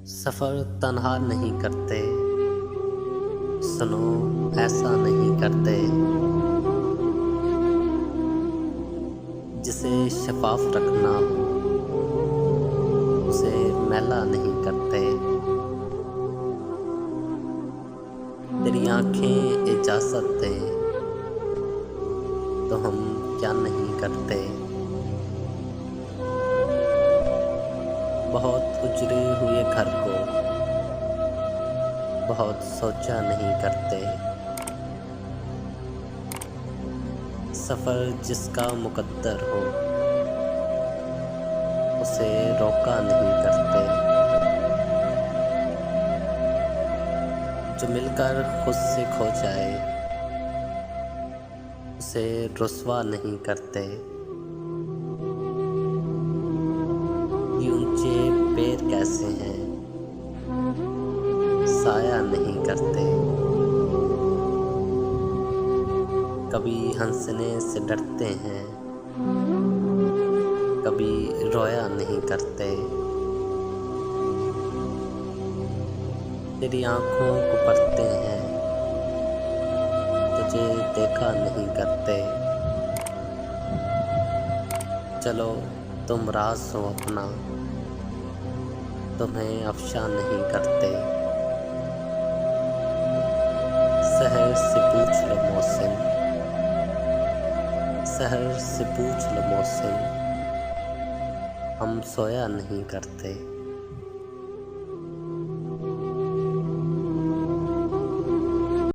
सफ़र तन्हा नहीं करते, सुनो ऐसा नहीं करते। जिसे शफ़ाफ़ रखना हो उसे मैला नहीं करते। तेरी आँखें इजाज़त दें तो हम क्या नहीं करते। बहुत उजड़े हुए घर को बहुत सोचा नहीं करते। सफ़र जिसका मुक़द्दर हो उसे रोका नहीं करते। जो मिलकर खुद से खो जाए उसे रुस्वा नहीं करते। ये ऊंचे पैर कैसे हैं साया नहीं करते। कभी हंसने से डरते हैं कभी रोया नहीं करते। तेरी आँखों को पढ़ते हैं तुझे देखा नहीं करते। चलो तुम राज हो अपना तुम्हें अफ़शा नहीं करते। शहर से पूछ लो मौसम, शहर से पूछ लो मौसम, हम सोया नहीं करते।